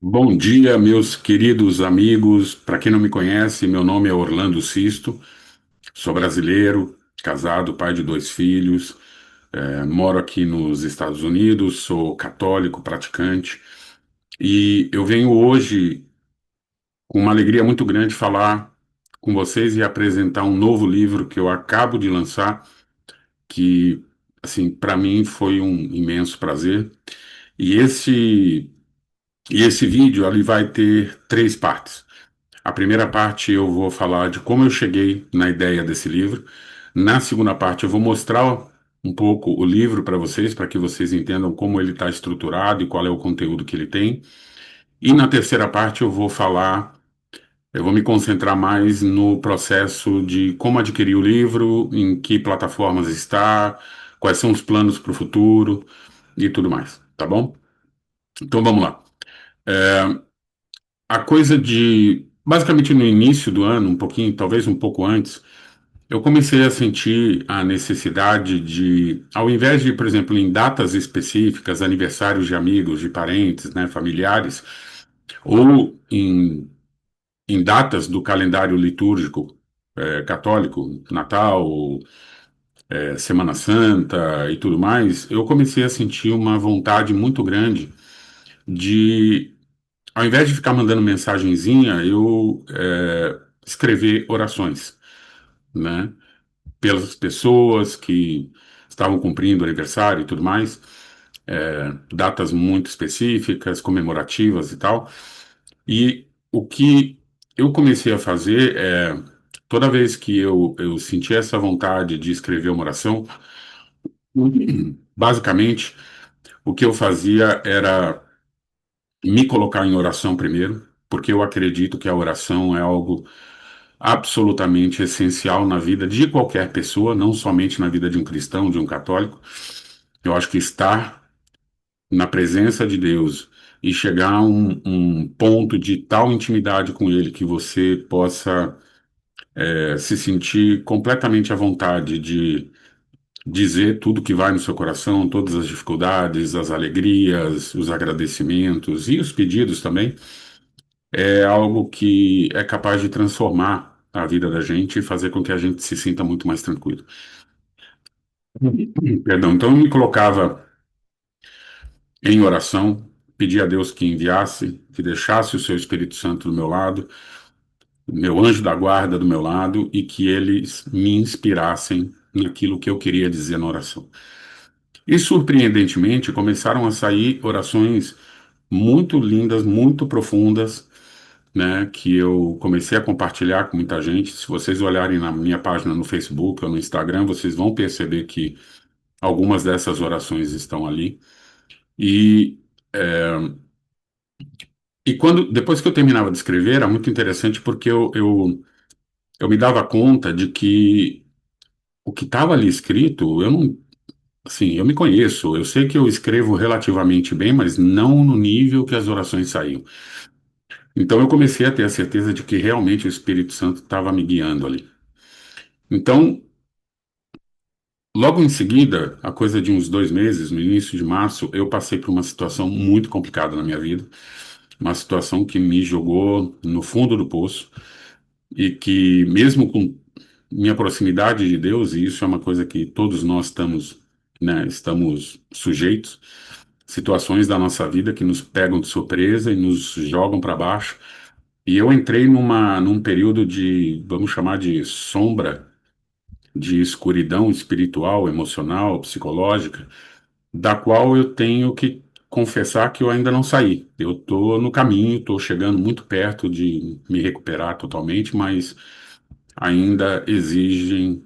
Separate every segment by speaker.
Speaker 1: Bom dia, meus queridos amigos. Para quem não me conhece, meu nome é Orlando Sisto, sou brasileiro, casado, pai de dois filhos, moro aqui nos Estados Unidos, sou católico praticante e eu venho hoje com uma alegria muito grande falar com vocês e apresentar um novo livro que eu acabo de lançar, que, assim, para mim foi um imenso prazer. E esse vídeo ele vai ter três partes. A primeira parte eu vou falar de como eu cheguei na ideia desse livro. Na segunda parte eu vou mostrar um pouco o livro para vocês, para que vocês entendam como ele está estruturado e qual é o conteúdo que ele tem. E na terceira parte eu vou me concentrar mais no processo de como adquirir o livro, em que plataformas está, quais são os planos para o futuro e tudo mais, tá bom? Então vamos lá. A coisa de, basicamente no início do ano, um pouquinho, talvez um pouco antes, eu comecei a sentir a necessidade de, ao invés de, por exemplo, em datas específicas, aniversários de amigos, de parentes, né, familiares, ou em datas do calendário litúrgico católico, Natal, Semana Santa e tudo mais, eu comecei a sentir uma vontade muito grande de, ao invés de ficar mandando mensagenzinha, eu escrever orações, né? Pelas pessoas que estavam cumprindo aniversário e tudo mais, datas muito específicas, comemorativas e tal. E o que eu comecei a fazer é, toda vez que eu sentia essa vontade de escrever uma oração, basicamente o que eu fazia era me colocar em oração primeiro, porque eu acredito que a oração é algo absolutamente essencial na vida de qualquer pessoa, não somente na vida de um cristão, de um católico. Eu acho que estar na presença de Deus e chegar a um ponto de tal intimidade com Ele que você possa se sentir completamente à vontade de dizer tudo que vai no seu coração, todas as dificuldades, as alegrias, os agradecimentos e os pedidos também, é algo que é capaz de transformar a vida da gente e fazer com que a gente se sinta muito mais tranquilo. Perdão, então eu me colocava em oração, pedia a Deus que enviasse, que deixasse o seu Espírito Santo do meu lado, meu anjo da guarda do meu lado e que eles me inspirassem naquilo que eu queria dizer na oração. E surpreendentemente começaram a sair orações muito lindas, muito profundas, né, que eu comecei a compartilhar com muita gente. Se vocês olharem na minha página no Facebook ou no Instagram, vocês vão perceber que algumas dessas orações estão ali. E depois que eu terminava de escrever, era muito interessante porque eu me dava conta de que o que estava ali escrito, eu não, assim, eu me conheço, eu sei que eu escrevo relativamente bem, mas não no nível que as orações saíam. Então eu comecei a ter a certeza de que realmente o Espírito Santo estava me guiando ali. Então, logo em seguida, a coisa de uns 2 meses, no início de março, eu passei por uma situação muito complicada na minha vida, uma situação que me jogou no fundo do poço e que, mesmo com minha proximidade de Deus, e isso é uma coisa que todos nós estamos, né, estamos sujeitos, situações da nossa vida que nos pegam de surpresa e nos jogam para baixo. E eu entrei num período de, vamos chamar de sombra, de escuridão espiritual, emocional, psicológica, da qual eu tenho que confessar que eu ainda não saí. Eu estou no caminho, estou chegando muito perto de me recuperar totalmente, mas ainda exige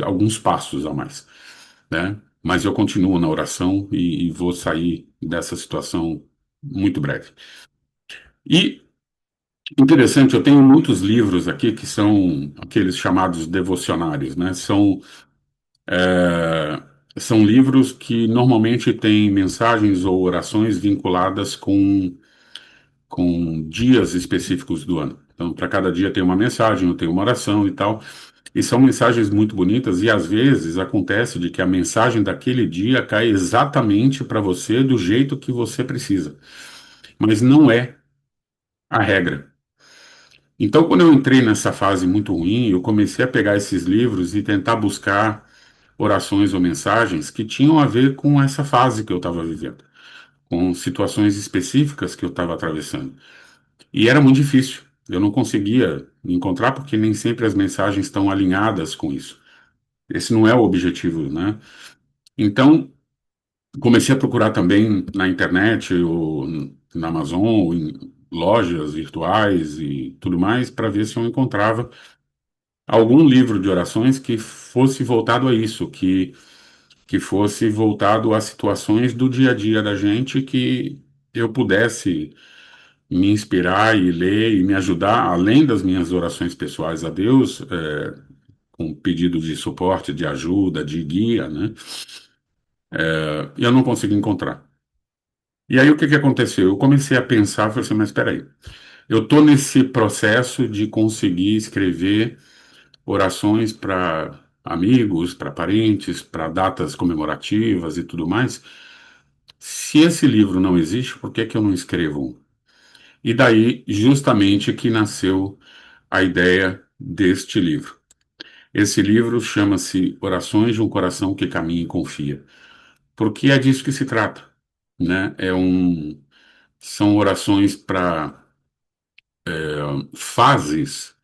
Speaker 1: alguns passos a mais, né? Mas eu continuo na oração e vou sair dessa situação muito breve. E interessante, eu tenho muitos livros aqui que são aqueles chamados devocionários, né? É, são livros que normalmente têm mensagens ou orações vinculadas com dias específicos do ano. Então, para cada dia tem uma mensagem, ou tem uma oração e tal. E são mensagens muito bonitas, e às vezes acontece de que a mensagem daquele dia cai exatamente para você do jeito que você precisa. mas não é a regra. Então, quando eu entrei nessa fase muito ruim, eu comecei a pegar esses livros e tentar buscar orações ou mensagens que tinham a ver com essa fase que eu estava vivendo, com situações específicas que eu estava atravessando. E era muito difícil. Eu não conseguia encontrar porque nem sempre as mensagens estão alinhadas com isso. Esse não é o objetivo, né? Então, comecei a procurar também na internet, ou na Amazon, ou em lojas virtuais e tudo mais, para ver se eu encontrava algum livro de orações que fosse voltado a isso, que fosse voltado a situações do dia a dia da gente que eu pudesse me inspirar e ler e me ajudar, além das minhas orações pessoais a Deus, com pedido de suporte, de ajuda, de guia, né? E eu não consegui encontrar. E aí o que que aconteceu? Eu comecei a pensar, falei assim, mas espera aí, eu estou nesse processo de conseguir escrever orações para amigos, para parentes, para datas comemorativas e tudo mais. Se esse livro não existe, por que que eu não escrevo um? E daí, justamente, que nasceu a ideia deste livro. Esse livro chama-se Orações de um Coração que Caminha e Confia, porque é disso que se trata, né? São orações para fases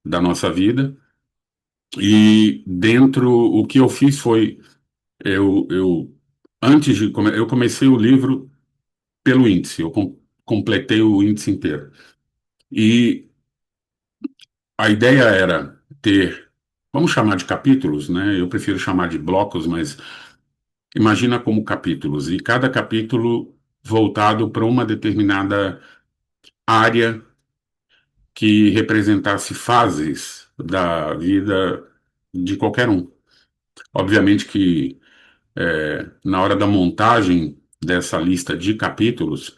Speaker 1: da nossa vida e dentro o que eu fiz foi eu antes de eu comecei o livro pelo índice, completei o índice inteiro e a ideia era ter, vamos chamar de capítulos, né? Eu prefiro chamar de blocos, mas imagina como capítulos, e cada capítulo voltado para uma determinada área que representasse fases da vida de qualquer um. Obviamente que na hora da montagem dessa lista de capítulos,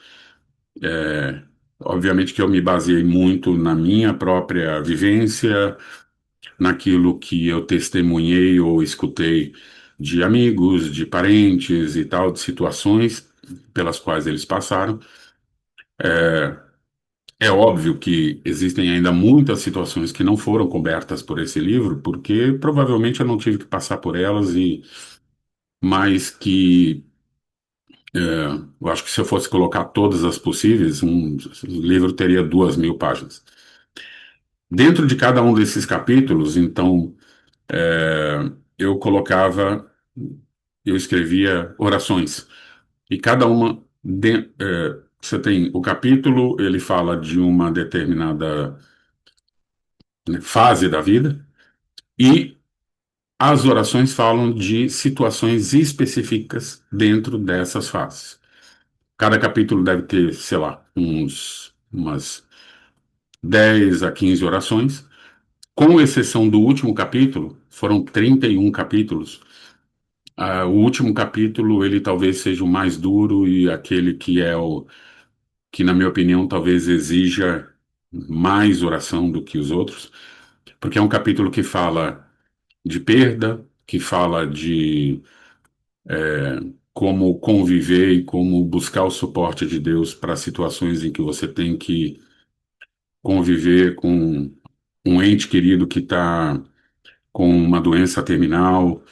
Speaker 1: obviamente que eu me baseei muito na minha própria vivência, naquilo que eu testemunhei ou escutei de amigos, de parentes e tal, de situações pelas quais eles passaram. É óbvio que existem ainda muitas situações que não foram cobertas por esse livro, porque provavelmente eu não tive que passar por elas e mais que eu acho que se eu fosse colocar todas as possíveis, um livro teria 2.000 páginas. Dentro de cada um desses capítulos, então, eu colocava, eu escrevia orações. E cada uma, você tem o capítulo, ele fala de uma determinada, né, fase da vida, e as orações falam de situações específicas dentro dessas fases. Cada capítulo deve ter, sei lá, umas 10 a 15 orações. Com exceção do último capítulo, foram 31 capítulos. O último capítulo, ele talvez seja o mais duro e aquele que, na minha opinião, talvez exija mais oração do que os outros, porque é um capítulo que fala de perda, que fala de como conviver e como buscar o suporte de Deus para situações em que você tem que conviver com um ente querido que está com uma doença terminal.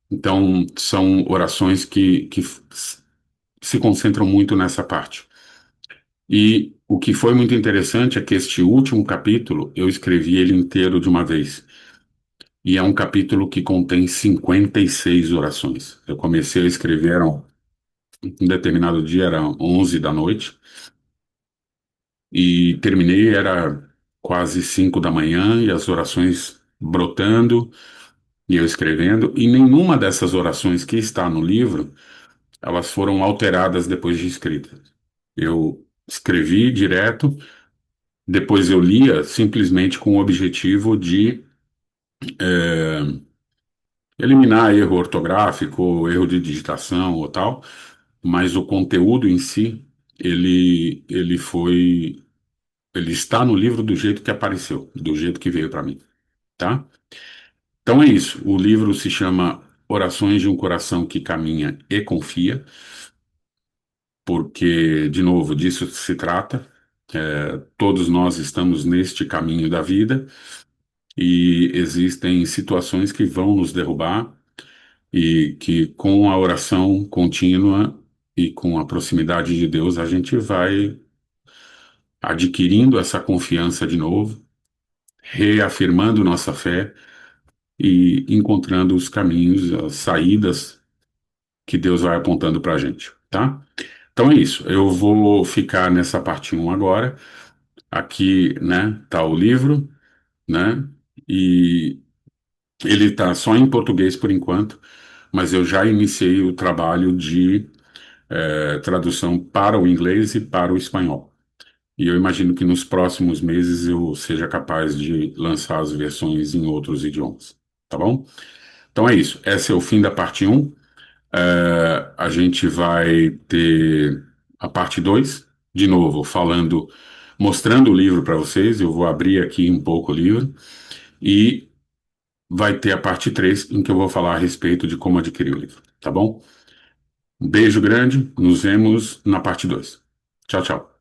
Speaker 1: Então, são orações que se concentram muito nessa parte. E o que foi muito interessante é que este último capítulo eu escrevi ele inteiro de uma vez. E é um capítulo que contém 56 orações. Eu comecei a escrever, um determinado dia, era 11 da noite, e terminei, era quase 5 da manhã, e as orações brotando, e eu escrevendo. E nenhuma dessas orações que está no livro, elas foram alteradas depois de escritas. Eu escrevi direto, depois eu lia simplesmente com o objetivo de eliminar erro ortográfico, erro de digitação ou tal, mas o conteúdo em si, ele está no livro do jeito que apareceu, do jeito que veio para mim, tá? Então é isso. O livro se chama Orações de um Coração que Caminha e Confia, porque, de novo, disso se trata. Todos nós estamos neste caminho da vida e existem situações que vão nos derrubar e que, com a oração contínua e com a proximidade de Deus, a gente vai adquirindo essa confiança de novo, reafirmando nossa fé e encontrando os caminhos, as saídas que Deus vai apontando para a gente, tá? Então é isso. Eu vou ficar nessa parte um agora. Aqui, né, tá o livro, né? E ele tá só em português por enquanto, mas eu já iniciei o trabalho de tradução para o inglês e para o espanhol. E eu imagino que nos próximos meses eu seja capaz de lançar as versões em outros idiomas, tá bom? Então é isso. Esse é o fim da parte um. A gente vai ter a parte 2 de novo, falando, mostrando o livro para vocês. Eu vou abrir aqui um pouco o livro e vai ter a parte 3 em que eu vou falar a respeito de como adquirir o livro, tá bom? Um beijo grande, nos vemos na parte 2. Tchau, tchau.